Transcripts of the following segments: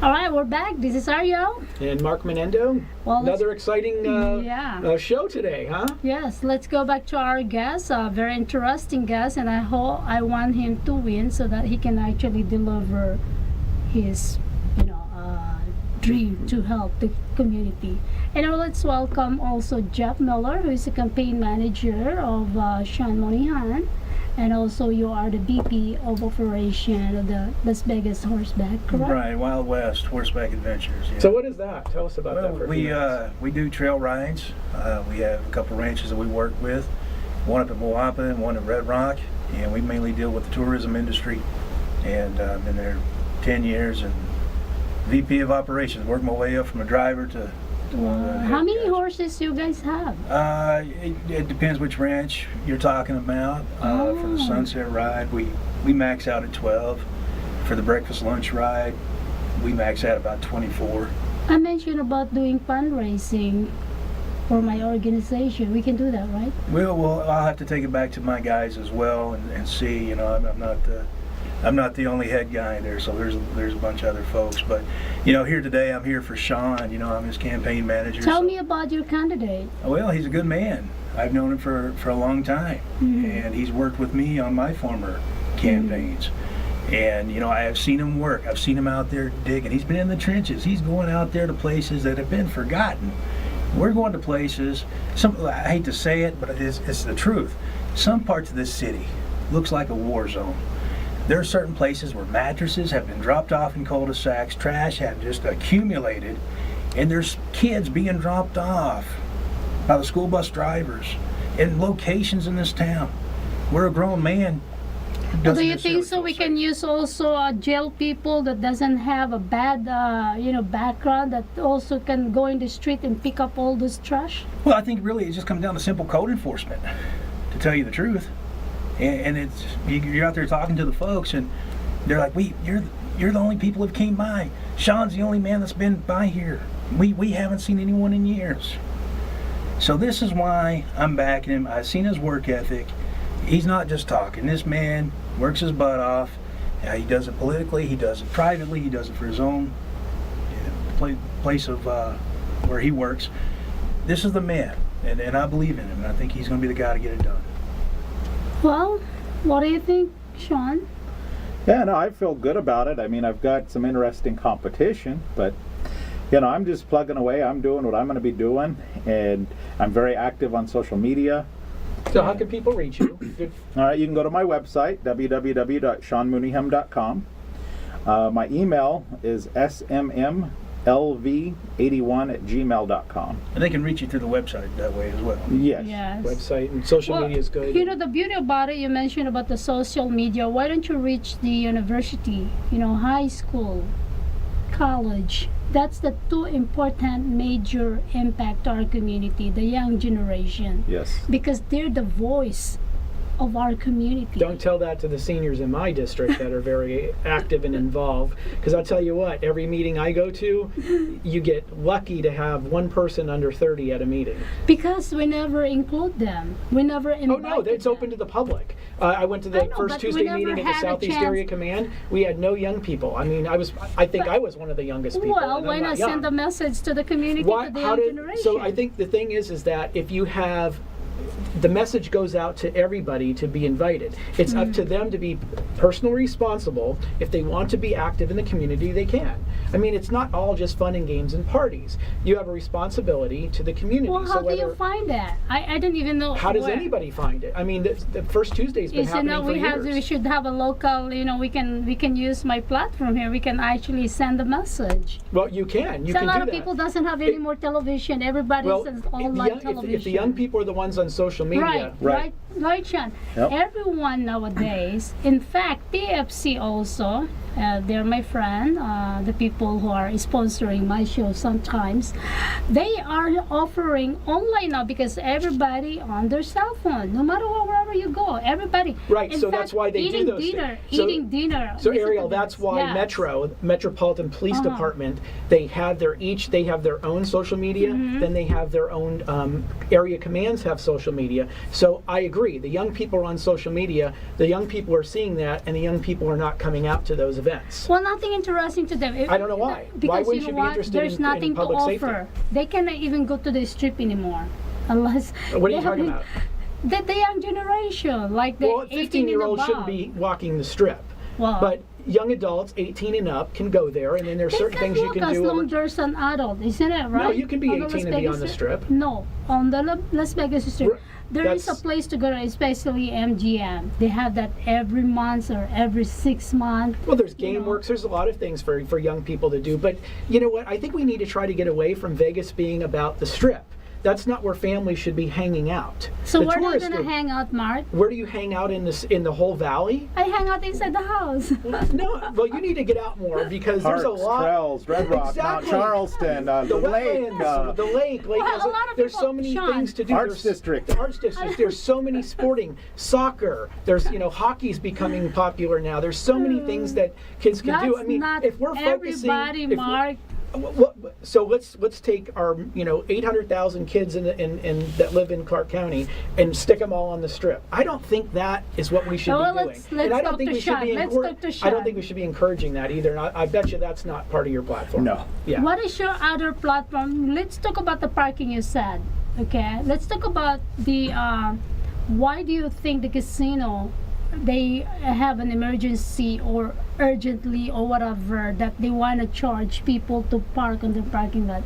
All right, we're back. This is Arielle. And Mark Menendo. Well, another exciting show today, huh? Yes, let's go back to our guest. A very interesting guest, and I want him to win so that he can actually deliver his, dream to help the community. And now let's welcome also Jeff Miller, who is the campaign manager of Sean Monahan. And also you are the VP of operation of the Las Vegas Horseback, correct? Right, Wild West Horseback Adventures. Yeah. So what is that? Tell us about that for a few minutes. We do trail rides. We have a couple ranches that we work with, one up at Moapa and one at Red Rock, and we mainly deal with the tourism industry. And I've been there 10 years and VP of operations, worked my way up from a driver to How many horses you guys have? It depends which ranch you're talking about. For the sunset ride, we max out at 12. For the breakfast lunch ride, we max out about 24. I mentioned about doing fundraising for my organization. We can do that, right? Well, I'll have to take it back to my guys as well and see. I'm not the only head guy there, so there's a bunch of other folks. But here today, I'm here for Sean. I'm his campaign manager. Tell me about your candidate. Well, he's a good man. I've known him for a long time, and he's worked with me on my former campaigns. And I have seen him work. I've seen him out there digging. He's been in the trenches. He's going out there to places that have been forgotten. We're going to places. I hate to say it, but it's the truth. Some parts of this city looks like a war zone. There are certain places where mattresses have been dropped off in cul-de-sacs, trash have just accumulated, and there's kids being dropped off by the school bus drivers in locations in this town. We're a grown man. Do you think so we can use also jail people that doesn't have a bad background that also can go in the street and pick up all this trash? Well, I think really it just comes down to simple code enforcement, to tell you the truth. And you're out there talking to the folks, and they're like, you're the only people that came by. Sean's the only man that's been by here. We haven't seen anyone in years. So this is why I'm backing him. I've seen his work ethic. He's not just talking. This man works his butt off. He does it politically. He does it privately. He does it for his own place of where he works. This is the man, and I believe in him, and I think he's going to be the guy to get it done. Well, what do you think, Sean? Yeah, no, I feel good about it. I mean, I've got some interesting competition, but I'm just plugging away. I'm doing what I'm going to be doing, and I'm very active on social media. So how can people reach you? All right, you can go to my website, www.seanmooneyham.com. My email is smmlv81@gmail.com. And they can reach you through the website that way as well. Yes. Website and social media is good. The beauty about it, you mentioned about the social media. Why don't you reach the university, high school, college? That's the two important major impact to our community, the young generation. Yes. Because they're the voice of our community. Don't tell that to the seniors in my district that are very active and involved, because I'll tell you what, every meeting I go to, you get lucky to have one person under 30 at a meeting. Because we never include them. We never invite Oh no, it's open to the public. I went to the first Tuesday meeting at the Southeast Area Command. We had no young people. I mean, I think I was one of the youngest people. Well, why not send a message to the community, to the young generation? So I think the thing is that if you have the message goes out to everybody to be invited. It's up to them to be personally responsible. If they want to be active in the community, they can. I mean, it's not all just fun and games and parties. You have a responsibility to the community. Well, how do you find that? I don't even know. How does anybody find it? I mean, the first Tuesday's been happening for years. We should have a local, we can use my platform here. We can actually send a message. Well, you can. You can do that. A lot of people doesn't have any more television. Everybody's online television. If the young people are the ones on social media. Right, Sean. Yep. Everyone nowadays, in fact, PFC also, they're my friend, the people who are sponsoring my show sometimes, they are offering online now because everybody on their cell phone, no matter wherever wherever you go, everybody. Right, In so fact, that's why they do eating those dinner, things. So- eating dinner. So listen to Arielle, that's this. why Yes. Metropolitan Police Uh-huh. Department, they have their own social media, Mm-hmm. then they have their own area commands have social media. So I agree, the young people are on social media, the young people are seeing that, and the young people are not coming out to those events. Well, nothing interesting to them. I don't know why. Because Why wouldn't you you know be what? interested There's in nothing to public safety? offer. They cannot even go to the strip anymore, unless. What are they you talking about? The young generation, like the Well, 18 and 15-year-olds shouldn't above. be walking the strip. Well, But young adults, 18 and up, can go there, and then there's they certain can things you walk can as do. long as there's an adult, isn't it right? No, you can be On the 18 Las and be on Vegas the strip. No, on the Las Vegas Strip. Right. There is a That's- place to go, especially MGM. They have that every month or every 6 months. Well, there's you know. GameWorks. There's a lot of things for young people to do. But you know what? I think we need to try to get away from Vegas being about the strip. That's not where families should be hanging out. So The where are you tourists gonna do- hang out, Mark? Where do you hang out in the whole valley? I hang out inside the house. No, well, you need to get out more because Parks, there's a lot. trails, Red Rock, Exactly. Mount Charleston, the The lake. wetlands, the lake. Well, has a lot of there's people- so many Sean. things to do. Arts There's- District. The Arts District. There's so many sporting, soccer. There's hockey's becoming popular now. There's so many things that kids can That's do. I mean, not if we're focusing, everybody, if we're- Mark. So let's take our 800,000 kids in that live in Clark County and stick them all on the strip. I don't think that is what we should Well, be doing. let's And I don't talk think to we should Sean. be Let's encour- talk to I Sean. don't think we should be encouraging that either. And I bet you that's not part of your platform. No. Yeah. What is your other platform? Let's talk about the parking you said. Okay. Let's talk about the. Why do you think the casino, they have an emergency or urgently or whatever that they want to charge people to park on the parking lot?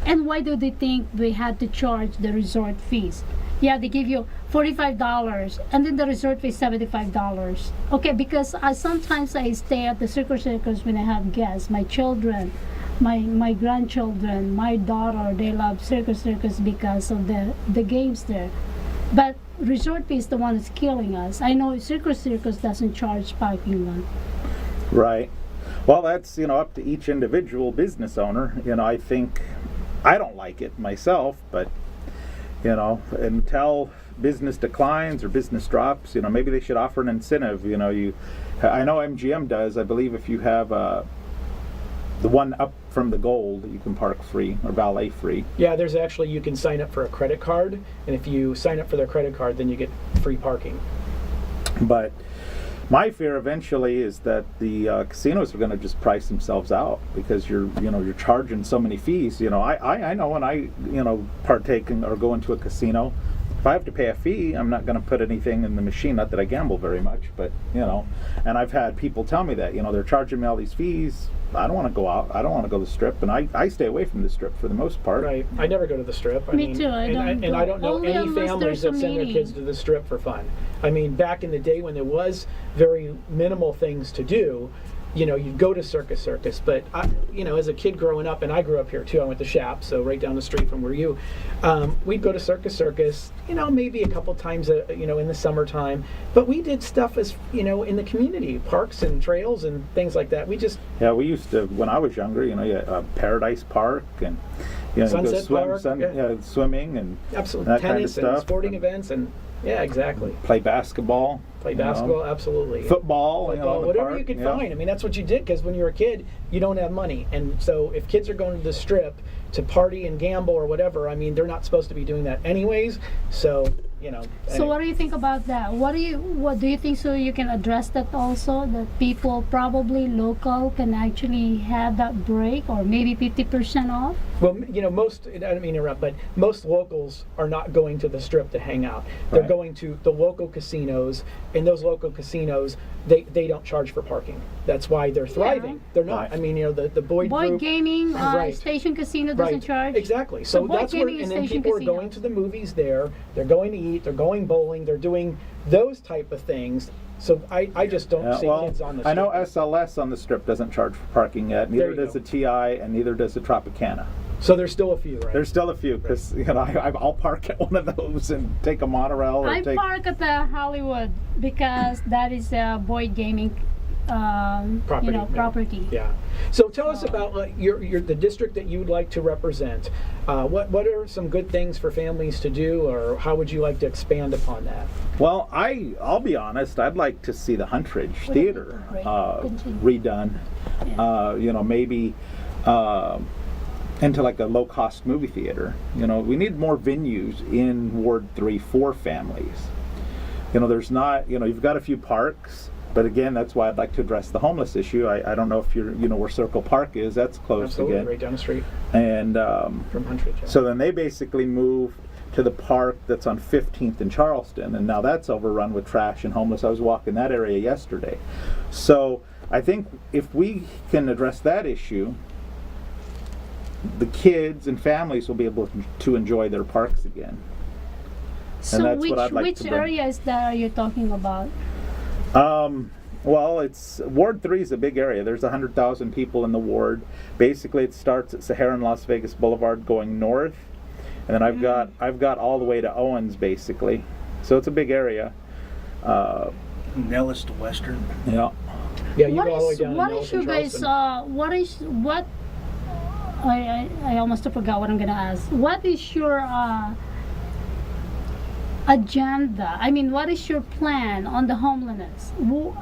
And why do they think they had to charge the resort fees? Yeah, they give you $45 and then the resort fee is $75. Okay, because sometimes I stay at the Circus when I have guests. My children, my grandchildren, my daughter, they love Circus because of the games there. But resort fee is the one that's killing us. I know Circus doesn't charge parking lot. Right. Well, that's up to each individual business owner. I think I don't like it myself, but until business declines or business drops, maybe they should offer an incentive. I know MGM does. I believe if you have the one up from the Gold, you can park free or valet free. Yeah, there's actually, you can sign up for a credit card, and if you sign up for their credit card, then you get free parking. But my fear eventually is that the casinos are going to just price themselves out because you're charging so many fees. I know when I partake in or go into a casino, if I have to pay a fee, I'm not going to put anything in the machine. Not that I gamble very much, but and I've had people tell me that they're charging me all these fees. I don't want to go out. I don't want to go to the strip, and I stay away from the strip for the most part. Right. I never go to the strip. Me too, I don't and go. I don't know Only any unless families there's a that send their meeting. kids to the strip for fun. I mean, back in the day when there was very minimal things to do, you'd go to Circus. But as a kid growing up, and I grew up here too. I went to Shap, so right down the street from where you. We'd go to Circus. Maybe a couple times, in the summertime. But we did stuff as in the community, parks and trails and things like that. We just We used to, when I was younger, you had Paradise Park and go Sunset Park, yeah. swimming and absolutely that kind of tennis and stuff. sporting events and yeah, exactly. play basketball. Play you know, basketball, absolutely. football, in the whatever park, you could yeah. find. I mean, that's what you did because when you were a kid, you don't have money, and so if kids are going to the strip to party and gamble or whatever, I mean, they're not supposed to be doing that anyways. So So anyway. what do you think about that? What do you think so you can address that also, that people probably local can actually have that break or maybe 50% off? Well, most, I don't mean to interrupt, but most locals are not going to the strip to hang out. They're Right. going to the local casinos, and those local casinos, they don't charge for parking. That's why they're thriving. They're not. Right. I mean, the Boyd Boyd Group. Gaming, Right. Station Casino doesn't charge? Exactly. So So Boyd that's where, Gaming is and then Station people Casino. are going to the movies there. They're going to eat. They're going bowling. They're doing those type of things. So I just don't Yeah, see well, kids on the I strip. know SLS on the strip doesn't charge for parking yet. There Neither you does go. the TI, and neither does the Tropicana. So there's still a few, right? There's still a few because I'll park at one of those and take a monorail or I take. park at the Hollywood because that is Boyd Gaming Property, yeah. property. Yeah. So tell us about the district that you would like to represent. What are some good things for families to do, or how would you like to expand upon that? Well, I'll be honest. I'd like to see the Huntridge Theater redone. Yeah. Maybe into like a low-cost movie theater. We need more venues in Ward 3 for families. There's not. You've got a few parks. But again, that's why I'd like to address the homeless issue. I don't know if you're, where Circle Park is. That's closed Absolutely, again. right down the street. And from Huntridge. Yeah. So then they basically moved to the park that's on 15th in Charleston, and now that's overrun with trash and homeless. I was walking that area yesterday. So I think if we can address that issue, the kids and families will be able to enjoy their parks again. So and that's what I'd like which to bring. area is that are you talking about? Well, it's Ward 3 is a big area. There's 100,000 people in the ward. Basically, it starts at Sahara and Las Vegas Boulevard going north, and then I've got all the way to Owens, basically. So it's a big area. Nellis to Western. Yeah. Yeah, you go all the way down to what Nellis is your and guys? Charleston. I almost forgot what I'm gonna ask. What is your agenda? I mean, what is your plan on the homelessness?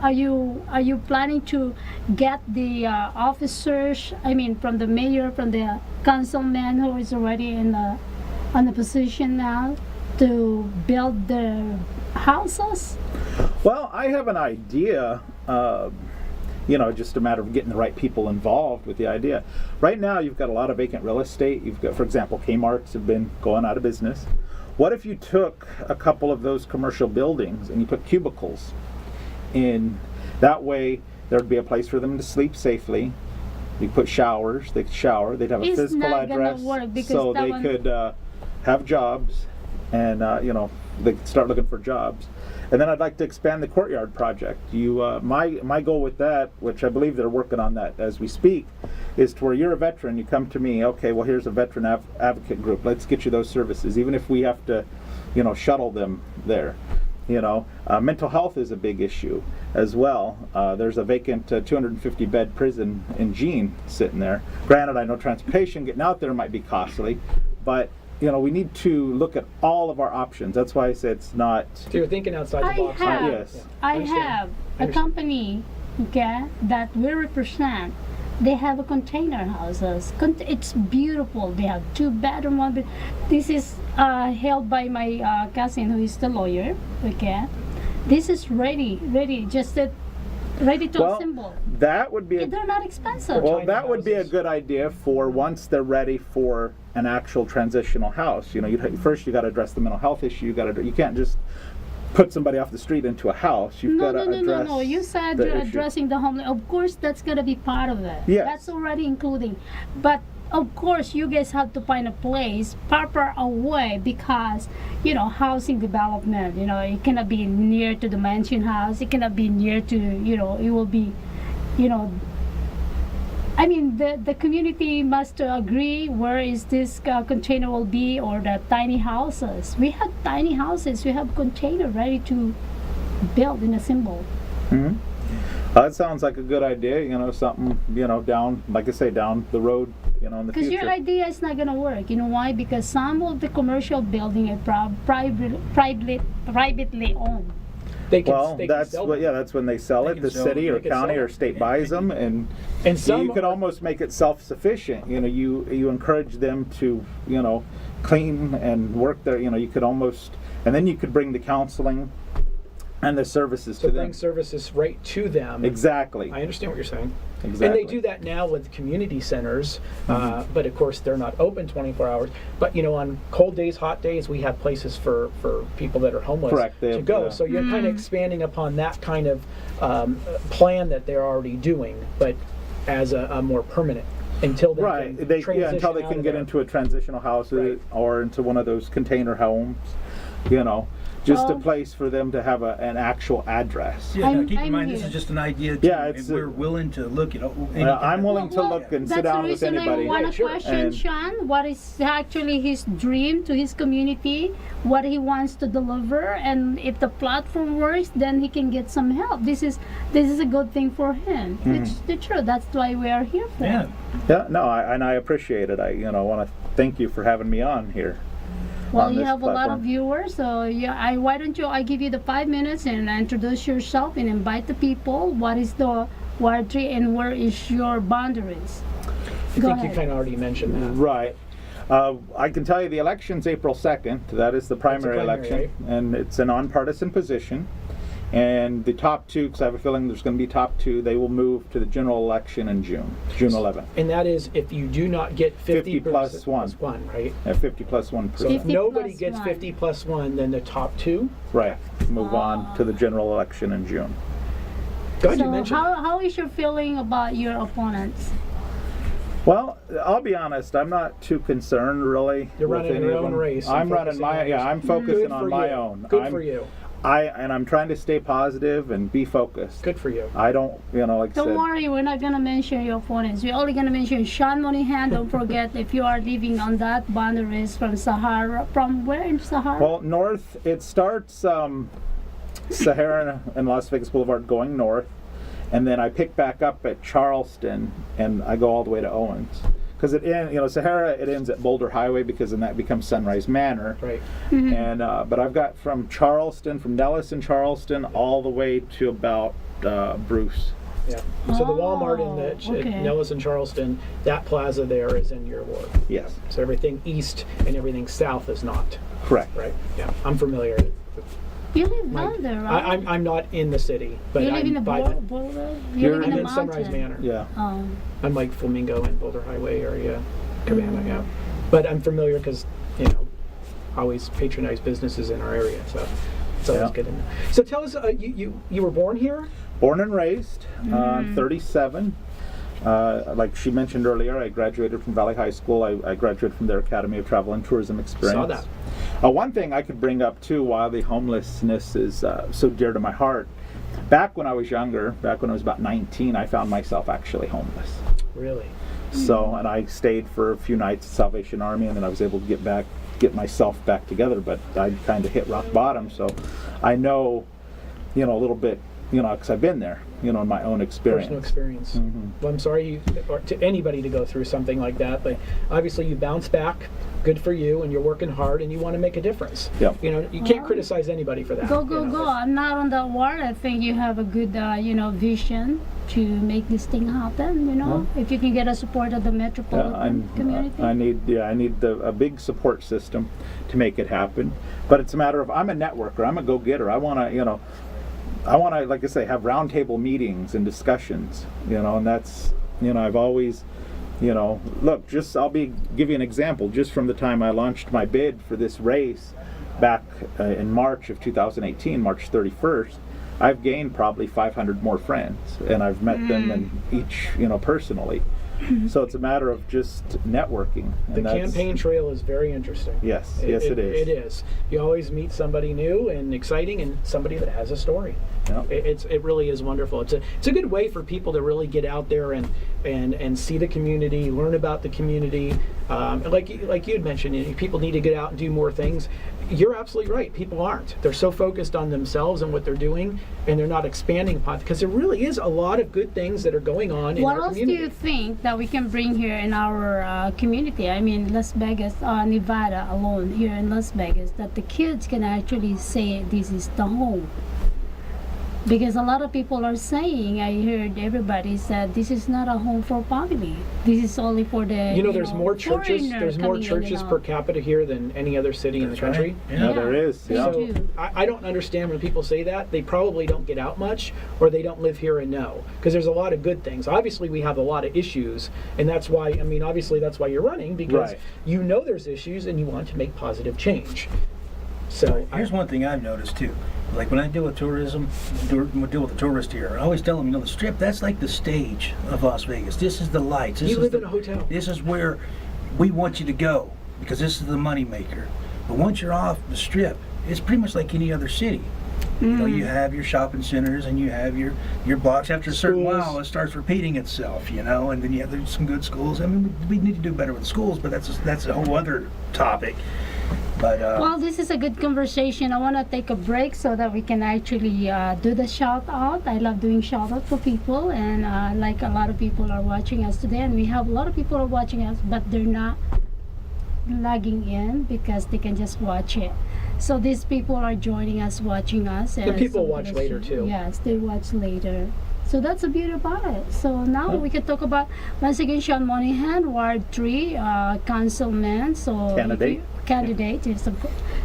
Are you planning to get the officers? I mean, from the mayor, from the councilman who is already on the position now, to build the houses? Well, I have an idea. Just a matter of getting the right people involved with the idea. Right now, you've got a lot of vacant real estate. You've got, for example, Kmart's have been going out of business. What if you took a couple of those commercial buildings and you put cubicles in? That way, there'd be a place for them to sleep safely. You put showers. They could shower. They'd have a physical address, so they could have jobs, and they could start looking for jobs. And then I'd like to expand the courtyard project. My goal with that, which I believe they're working on that as we speak, is to where you're a veteran, you come to me, okay, well, here's a veteran advocate group. Let's get you those services, even if we have to, shuttle them there. Mental health is a big issue as well. There's a vacant 250-bed prison in Jean sitting there. Granted, I know transportation getting out there might be costly, but we need to look at all of our options. That's why I said it's not. So you're thinking outside the box. Yes. I have a company, that we represent. They have a container houses. It's beautiful. They have 2-bedroom, 1 bed. This is held by my cousin who is the lawyer. This is ready, just ready to assemble. That would be. They're not expensive. Well, that would be a good idea for once they're ready for an actual transitional house. First you got to address the mental health issue. You can't just put somebody off the street into a house. You've got to address. No. You said you're addressing the homeless. Of course, that's gonna be part of it. Yes. That's already including. But of course, you guys have to find a place proper away because housing development. It cannot be near to the mansion house. It cannot be near to It will be, I mean, the community must agree where is this container will be, or the tiny houses. We have tiny houses. We have container ready to build and assemble. Mm-hmm. That sounds like a good idea. Something down, like I say, down the road. In the future. Because your idea is not gonna work. You know why? Because some of the commercial building are privately owned. That's when they sell it. The city or county or state buys them, and you could almost make it self-sufficient. You encourage them to clean and work there. You could almost, and then you could bring the counseling and the services to them. Bring services right to them. Exactly. I understand what you're saying. Exactly. And they do that now with community centers, but of course they're not open 24 hours. But on cold days, hot days, we have places for people that are homeless to go. So you're kind of expanding upon that kind of plan that they're already doing, but as a more permanent until they can transition until they can get into a transitional house or into one of those container homes. you know, just a Well- place for them to have an actual address. Yeah, now I'm- keep in I'm mind, this here. is just an idea too. Yeah, it's and we're willing to look at anything. I'm willing to look and sit down with That's the reason anybody. I want Yeah, to sure. question And- Sean. What is actually his dream to his community? What he wants to deliver, and if the platform works, then he can get some help. This is a good thing for him. It's the truth. That's why we are here for. Yeah. Yeah, no, I appreciate it. I want to thank you for having me on here. Well, on you this have a lot of platform. viewers, so yeah. Why don't you? I give you the 5 minutes and introduce yourself and invite the people. What is the Ward 3 and where is your boundaries? I Go think you ahead. kind of already mentioned that. Right. I can tell you the election's April 2nd. That is the primary, primary, election. right? And it's a nonpartisan position. And the top two, because I have a feeling there's going to be top two, they will move to the general election in June 11th. And that is if you do not get 50 plus one. plus one, right? At 50 plus 1%. So if 50 nobody plus gets one. 50 plus one, then the top two. Right. Move on to the general election in June. Glad you So mentioned. how is your feeling about your opponents? Well, I'll be honest. I'm not too concerned, really. You're with running any your of own them. race. I'm and running focusing on yours. I'm Good focusing for on my you. own. Good for you. I'm trying to stay positive and be focused. Good for you. I don't, like I Don't said. worry, we're not gonna mention your opponents. We're only gonna mention Sean Monahan. Don't forget if you are living on that boundaries from Sahara. From where in Sahara? Well, north, it starts Sahara and Las Vegas Boulevard going north, and then I pick back up at Charleston, and I go all the way to Owens. Because Sahara, it ends at Boulder Highway, because then that becomes Sunrise Manor. Right. And but I've got from Charleston, from Nellis and Charleston, all the way to about Bruce. Yeah. So the Walmart in okay. Nellis and Charleston, that plaza there is in your ward. Yes, So everything east and everything south is not. correct. Right. Yeah. I'm familiar. You live My- down there, right? I'm not in the city, but you live I'm in the by Boulder. You You're- live I'm in the in mountain. Sunrise Manor. Yeah. I'm like Flamingo and Boulder Highway area, Cabana, yeah. But I'm familiar because, always patronize businesses in our area, so it's always Yeah. good to know. So tell us, you were born here? Born and raised. I'm 37. Like she mentioned earlier, I graduated from Valley High School. I graduated from their Academy of Travel and Tourism Experience. Saw that. One thing I could bring up too, while the homelessness is so dear to my heart, back when I was younger, back when I was about 19, I found myself actually homeless. Really? So, and I stayed for a few nights at Salvation Army, and then I was able to get myself back together, but I kind of hit rock bottom. So I know, a little bit, because I've been there, in my own experience. Personal experience. Well, I'm sorry or to anybody to go through something like that, but obviously you bounce back. Good for you, and you're working hard, and you want to make a difference. Yep. You can't criticize anybody for that. Go, go. I'm not on that ward. I think you have a good, vision to make this thing happen, if you can get a support of the metropolitan community. I need a big support system to make it happen. But it's a matter of, I'm a networker, I'm a go-getter. I want to, like I say, have roundtable meetings and discussions, and that's, I've always, look, give you an example, just from the time I launched my bid for this race back in March of 2018, March 31st, I've gained probably 500 more friends, and I've met them in each, personally. So it's a matter of just networking. The campaign trail is very interesting. Yes, it is. It is. You always meet somebody new and exciting, and somebody that has a story. Yeah. It really is wonderful. It's a good way for people to really get out there and see the community, learn about the community. Like you had mentioned, people need to get out and do more things. You're absolutely right. People aren't. They're so focused on themselves and what they're doing, and they're not expanding upon, because there really is a lot of good things that are going on in What our else do community. you think that we can bring here in our community? I mean, Las Vegas, Nevada alone, here in Las Vegas, that the kids can actually say this is the home. Because a lot of people are saying, I heard everybody said, this is not a home for family. This is only for the There's more churches. foreigner There's more coming in, churches per capita here than any other city in the That's right. country. Yeah. Yeah, there is. They Yeah. do. So I don't understand when people say that. They probably don't get out much, or they don't live here and know. Because there's a lot of good things. Obviously, we have a lot of issues, and that's why. Obviously, that's why you're running, because Right. there's issues and you want to make positive change. So Here's one thing I've noticed too. Like when I deal with tourism, deal with the tourist here, I always tell them, the Strip, that's like the stage of Las Vegas. This is the lights. This You is live in a hotel. This is where we want you to go, because this is the money maker. But once you're off the Strip, it's pretty much like any other city. You know, you have your shopping centers and you have your blocks. After a certain Schools. while, it starts repeating itself, you know, and then you have there's some good schools. I mean, we need to do better with schools, but that's a whole other topic. But Well, this is a good conversation. I want to take a break so that we can actually do the shout out. I love doing shout out for people, and like a lot of people are watching us today, and we have a lot of people are watching us, but they're not logging in because they can just watch it. So these people are joining us, watching us, and The people some watch later, too. Yes, they watch later. So that's the beauty about it. So now we can talk about, once again, Sean Monahan, Ward 3, councilman. So Candidate. Candidate. Is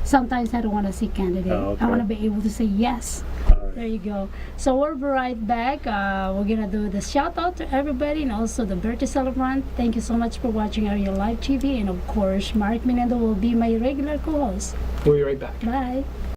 sometimes I don't want to say candidate. Oh, okay. I want to be able to say yes. All right. There you go. So we'll be right back. We're gonna do the shout out to everybody and also the birthday celebrant. Thank you so much for watching Arielle Live TV, and of course, Mark Menendo will be my regular co-host. We'll be right back. Bye.